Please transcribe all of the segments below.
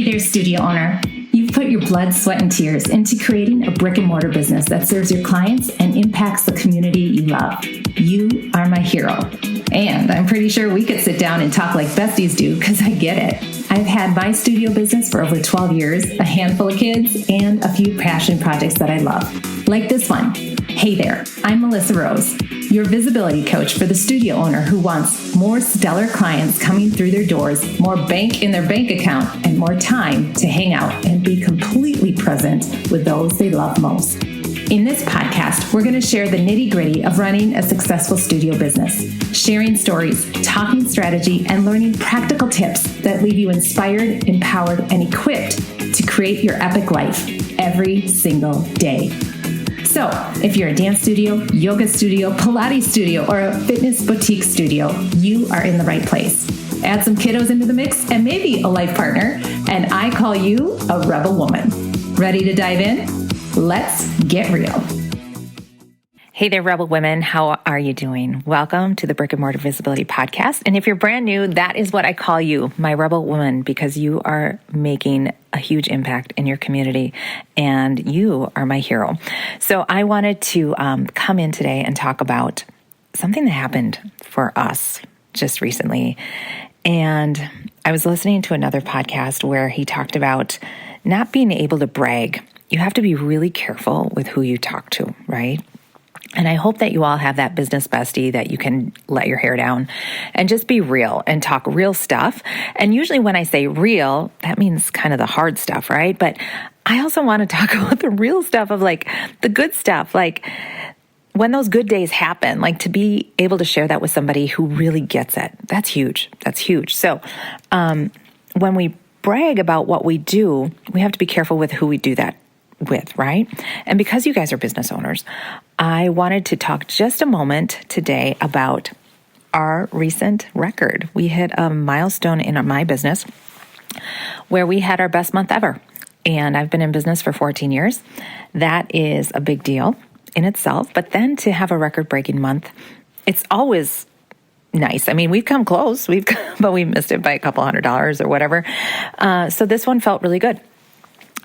there, studio owner. You've put your blood, sweat, and tears into creating a brick and mortar business that serves your clients and impacts the community you love. You are my hero. And I'm pretty sure we could sit down and talk like besties do, because I get it. I've had my studio business for over 12 years, a handful of kids, and a few passion projects that I love. Like this one. Hey there, I'm Melissa Rose, your visibility coach for the studio owner who wants more stellar clients coming through their doors, more bank in their bank account, and more time to hang out and be completely present with those they love most. In this podcast, we're going to share the nitty-gritty of running a successful studio business, sharing stories, talking strategy, and learning practical tips that leave you inspired, empowered, and equipped to create your epic life every single day. So, if you're a dance studio, yoga studio, Pilates studio, or a fitness boutique studio, you are in the right place. Add some kiddos into the mix and maybe a life partner, and I call you a rebel woman. Ready to dive in? Let's get real. Hey there, Rebel Women. How are you doing? Welcome to the Brick and Mortar Visibility Podcast. And if you're brand new, that is what I call you, my Rebel Woman, because you are making a huge impact in your community and you are my hero. So I wanted to come in today and talk about something that happened for us just recently. And I was listening to another podcast where he talked about not being able to brag. You have to be really careful with who you talk to, right? And I hope that you all have that business bestie that you can let your hair down and just be real and talk real stuff. And usually when I say real, that means kind of the hard stuff, right? But I also want to talk about the real stuff of like the good stuff, like when those good days happen, like to be able to share that with somebody who really gets it. That's huge. That's huge. So when we brag about what we do, we have to be careful with who we do that with, right? And because you guys are business owners, I wanted to talk just a moment today about our recent record. We hit a milestone in my business where we had our best month ever. And I've been in business for 14 years. That is a big deal in itself. But then to have a record-breaking month, it's always nice. I mean, we've come close, but we missed it by a couple $100 or whatever. So this one felt really good.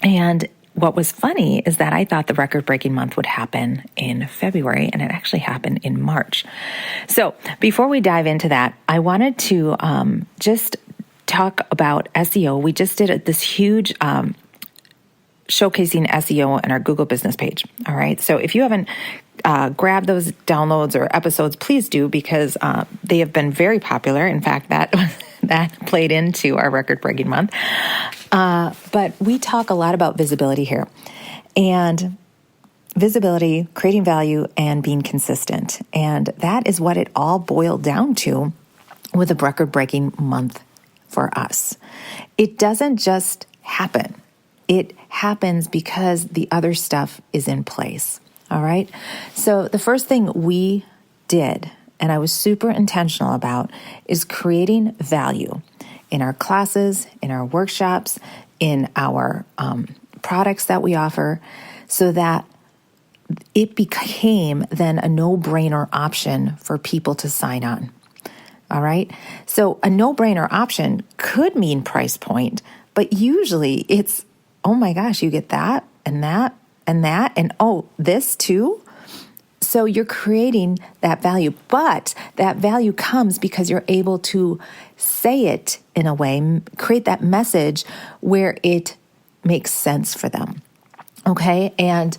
And what was funny is that I thought the record-breaking month would happen in February, and it actually happened in March. So before we dive into that, I wanted to just talk about SEO. We just did this huge showcasing SEO on our Google business page. All right. So if you haven't grabbed those downloads or episodes, please do, because they have been very popular. In fact, that played into our record-breaking month. But we talk a lot about visibility here. And visibility, creating value, and being consistent. And that is what it all boiled down to with a record-breaking month for us. It doesn't just happen. It happens because the other stuff is in place. All right? So the first thing we did, and I was super intentional about, is creating value in our classes, in our workshops, in our products that we offer, so that it became then a no-brainer option for people to sign on. All right? So a no-brainer option could mean price point, but usually it's, oh my gosh, you get that and that and that, and oh, this too? So you're creating that value, but that value comes because you're able to say it in a way, create that message where it makes sense for them. Okay? And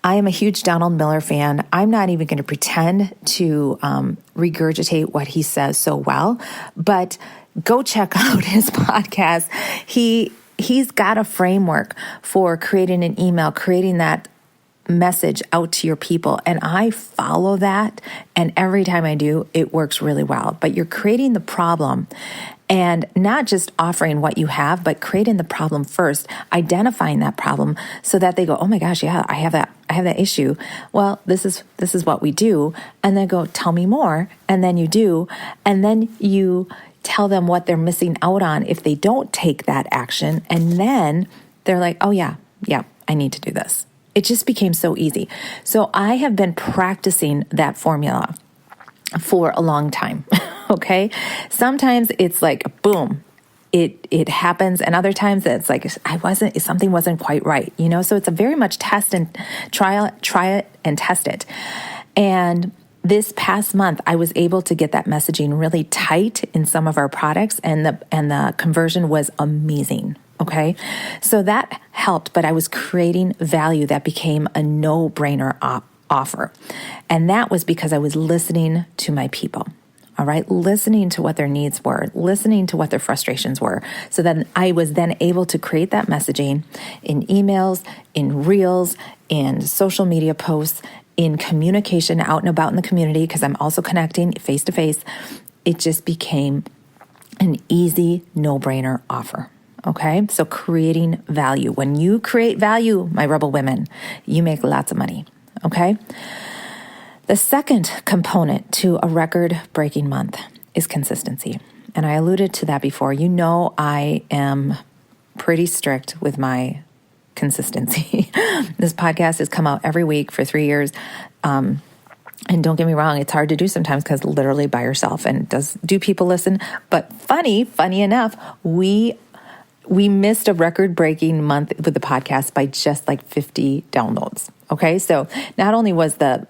I am a huge Donald Miller fan. I'm not even going to pretend to regurgitate what he says so well, but go check out his podcast. He's got a framework for creating an email, creating that message out to your people. And I follow that. And every time I do, it works really well. But you're creating the problem and not just offering what you have, but creating the problem first, identifying that problem so that they go, oh my gosh, yeah, I have that issue. Well, this is what we do. And then go, tell me more. And then you do. And then you tell them what they're missing out on if they don't take that action. And then they're like, oh yeah, I need to do this. It just became so easy. So I have been practicing that formula for a long time. Okay. Sometimes it's like, boom, it happens. And other times it's like, something wasn't quite right, So it's a very much test and try it and test it. And this past month, I was able to get that messaging really tight in some of our products, and the conversion was amazing. Okay. So that helped, but I was creating value that became a no-brainer offer. And that was because I was listening to my people. All right. Listening to what their needs were, listening to what their frustrations were. So then I was then able to create that messaging in emails, in reels, in social media posts, in communication out and about in the community, because I'm also connecting face to face. It just became an easy no-brainer offer. Okay. So creating value. When you create value, my rebel women, you make lots of money. Okay. The second component to a record-breaking month is consistency. And I alluded to that before. I am pretty strict with my consistency. This podcast has come out every week for 3 years. And don't get me wrong, it's hard to do sometimes because literally by yourself. And do people listen? But funny enough, we missed a record-breaking month with the podcast by just like 50 downloads. Okay, so not only was the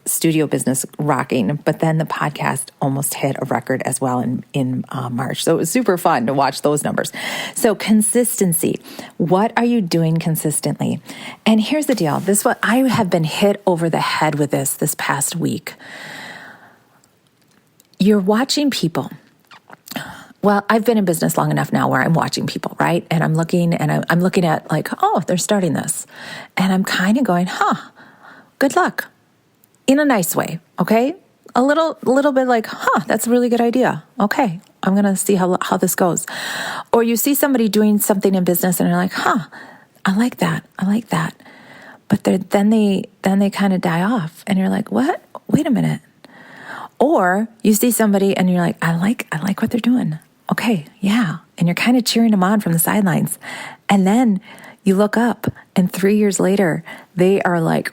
studio business rocking, but then the podcast almost hit a record as well in March. So it was super fun to watch those numbers. So consistency. What are you doing consistently? And here's the deal. This is what I have been hit over the head with this past week. You're watching people. Well, I've been in business long enough now where I'm watching people, right? And I'm looking at like, oh, they're starting this. And I'm kind of going, good luck. In a nice way, okay? A little bit like, that's a really good idea. Okay, I'm going to see how this goes. Or you see somebody doing something in business and you're like, I like that. But then they kind of die off and you're like, what? Wait a minute. Or you see somebody and you're like, I like what they're doing. Okay, yeah. And you're kind of cheering them on from the sidelines. And then you look up and 3 years later, they are like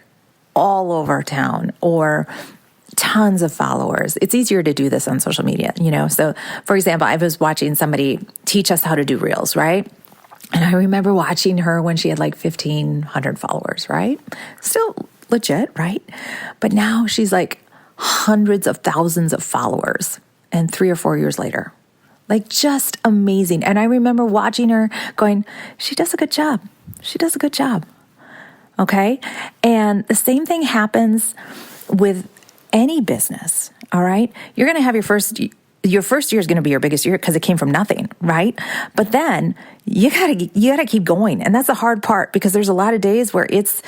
all over town or tons of followers. It's easier to do this on social media, So for example, I was watching somebody teach us how to do reels, right? And I remember watching her when she had like 1,500 followers, right? Still legit, right? But now she's like hundreds of thousands of followers, and 3 or 4 years later. Like just amazing. And I remember watching her going, she does a good job. Okay. And the same thing happens with any business. All right. You're going to have your first year is going to be your biggest year because it came from nothing. Right. But then you gotta keep going. And that's the hard part because there's a lot of days where it's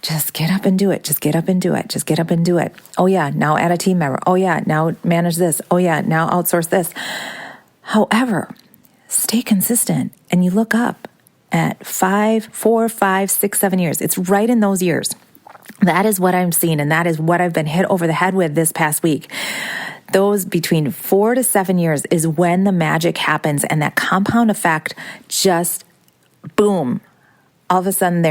just get up and do it. Just get up and do it. Just get up and do it. Oh yeah. Now add a team member. Oh yeah. Now manage this. Oh yeah. Now outsource this. However, stay consistent and you look up at 4, 5, 6, 7 years. It's right in those years. That is what I'm seeing. And that is what I've been hit over the head with this past week. Those between 4 to 7 years is when the magic happens and that compound effect just boom. All of a sudden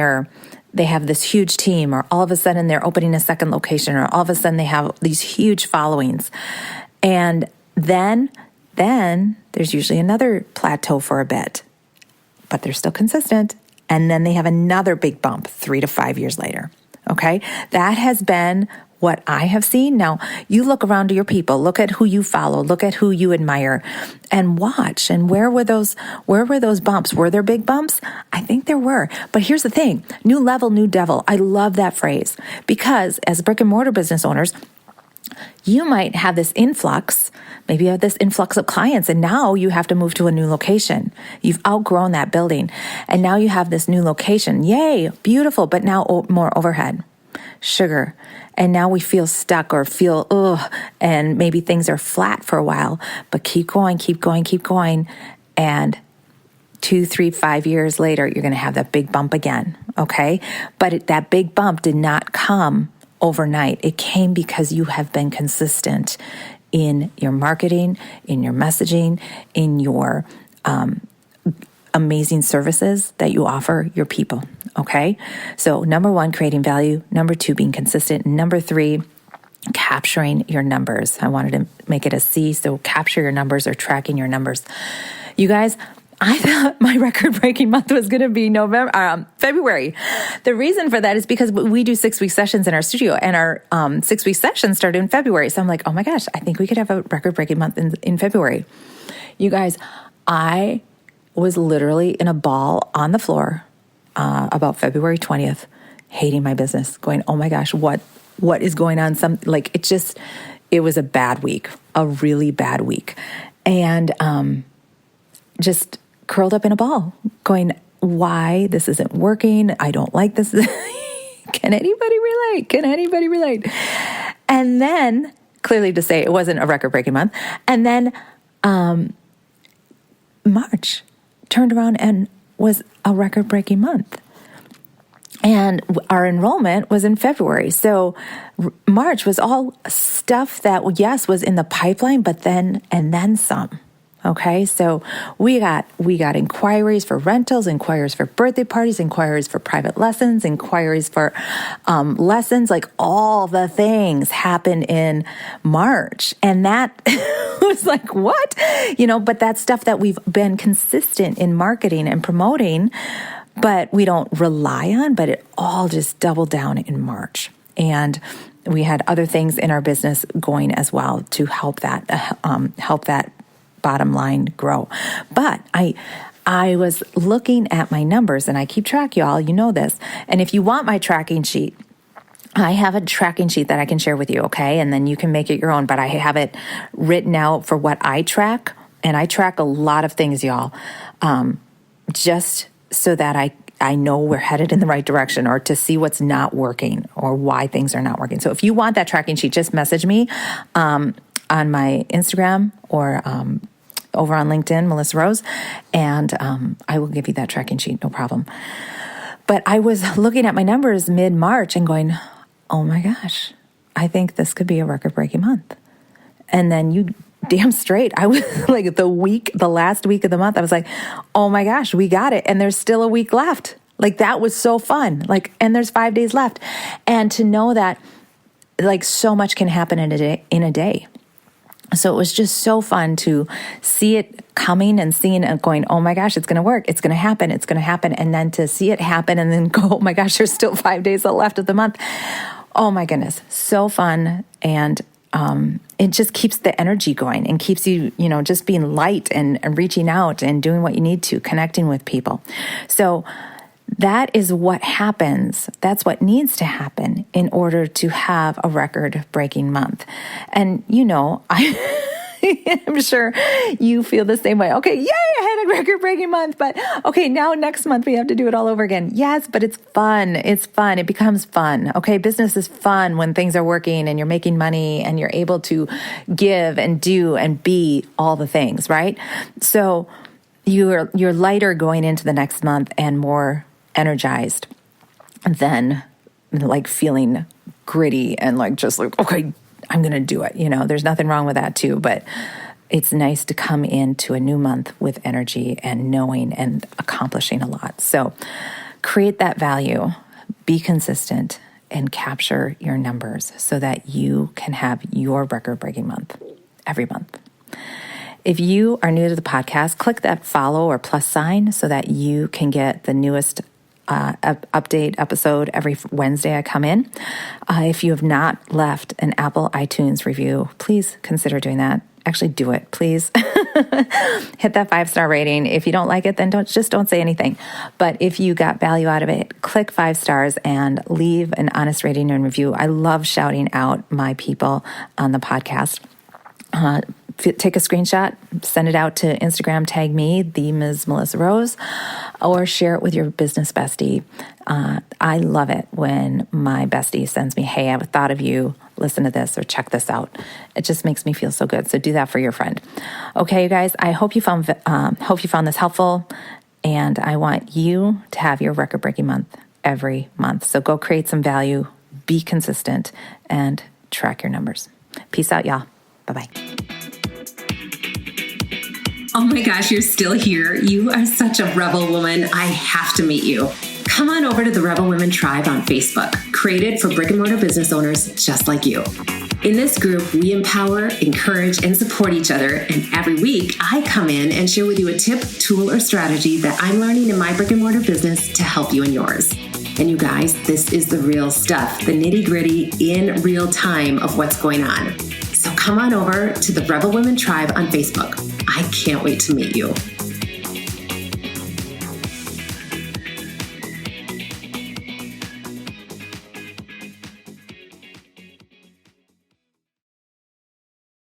they have this huge team, or all of a sudden they're opening a second location, or all of a sudden they have these huge followings. And then there's usually another plateau for a bit, but they're still consistent. And then they have another big bump 3 to 5 years later. Okay. That has been what I have seen. Now you look around to your people, look at who you follow, look at who you admire and watch. And where were those bumps? Were there big bumps? I think there were. But here's the thing, new level, new devil. I love that phrase because as brick and mortar business owners, you might have this influx, maybe you have this influx of clients, and now you have to move to a new location. You've outgrown that building, and now you have this new location. Yay, beautiful, but now more overhead, sugar. And now we feel stuck or feel, and maybe things are flat for a while, but keep going. And 2, 3, 5 years later, you're going to have that big bump again, okay? But that big bump did not come overnight. It came because you have been consistent in your marketing, in your messaging, in your amazing services that you offer your people. Okay. So 1, creating value. 2, being consistent. 3, capturing your numbers. I wanted to make it a C. So capture your numbers or tracking your numbers. You guys, I thought my record-breaking month was going to be February. The reason for that is because we do 6-week sessions in our studio, and our 6-week sessions started in February. So I'm like, oh my gosh, I think we could have a record-breaking month in February. You guys, I was literally in a ball on the floor about February 20th, hating my business, going, oh my gosh, what is going on? It was a bad week, a really bad week. And just curled up in a ball, going, why this isn't working? I don't like this. Can anybody relate? Can anybody relate? And then, clearly to say it wasn't a record-breaking month. And then March turned around and was a record-breaking month. And our enrollment was in February. So March was all stuff that, yes, was in the pipeline, but then some. Okay, so we got inquiries for rentals, inquiries for birthday parties, inquiries for private lessons, inquiries for lessons, like all the things happened in March. And that was like, what? But that's stuff that we've been consistent in marketing and promoting, but we don't rely on, but it all just doubled down in March. And we had other things in our business going as well to help that bottom line grow. But I was looking at my numbers, and I keep track, y'all, you know this. And if you want my tracking sheet, I have a tracking sheet that I can share with you, okay? And then you can make it your own, but I have it written out for what I track. And I track a lot of things, y'all, just so that I know we're headed in the right direction, or to see what's not working or why things are not working. So if you want that tracking sheet, just message me on my Instagram or over on LinkedIn, Melissa Rose, and I will give you that tracking sheet, no problem. But I was looking at my numbers mid-March and going, oh my gosh, I think this could be a record-breaking month. And then you damn straight, I was like the last week of the month, I was like, oh my gosh, we got it. And there's still a week left. Like, that was so fun. And there's 5 days left. And to know that so much can happen in a day. So it was just so fun to see it coming and seeing it going, oh my gosh, it's going to work. It's going to happen. It's going to happen. And then to see it happen and then go, oh my gosh, there's still 5 days left of the month. Oh my goodness. So fun. And it just keeps the energy going and keeps you, just being light and reaching out and doing what you need to, connecting with people. So that is what happens. That's what needs to happen in order to have a record-breaking month. And, I'm sure you feel the same way. Okay, yay, I had a record-breaking month, but okay, now next month we have to do it all over again. Yes, but it's fun. It's fun. It becomes fun. Okay, business is fun when things are working and you're making money and you're able to give and do and be all the things, right? So you're lighter going into the next month and more energized than feeling gritty and okay, I'm going to do it. There's nothing wrong with that too, but it's nice to come into a new month with energy and knowing and accomplishing a lot. So create that value, be consistent, and capture your numbers so that you can have your record-breaking month every month. If you are new to the podcast, click that follow or plus sign so that you can get the newest update episode every Wednesday I come in. If you have not left an Apple iTunes review, please consider doing that. Actually, do it, please. Hit that 5-star rating. If you don't like it, then don't say anything. But if you got value out of it, click 5 stars and leave an honest rating and review. I love shouting out my people on the podcast. Take a screenshot, send it out to Instagram, tag me, the Ms. Melissa Rose, or share it with your business bestie. I love it when my bestie sends me, hey, I have a thought of you, listen to this or check this out. It just makes me feel so good. So do that for your friend. Okay, you guys, I hope you found this helpful, and I want you to have your record-breaking month every month. So go create some value, be consistent, and track your numbers. Peace out, y'all. Bye-bye. Oh my gosh, you're still here. You are such a rebel woman. I have to meet you. come on over to the Rebel Women Tribe on Facebook, created for brick and mortar business owners just like you. In this group, we empower, encourage, and support each other. And every week, I come in and share with you a tip, tool, or strategy that I'm learning in my brick and mortar business to help you in yours. And you guys, this is the real stuff, the nitty-gritty in real time of what's going on. So come on over to the Rebel Women Tribe on Facebook. I can't wait to meet you.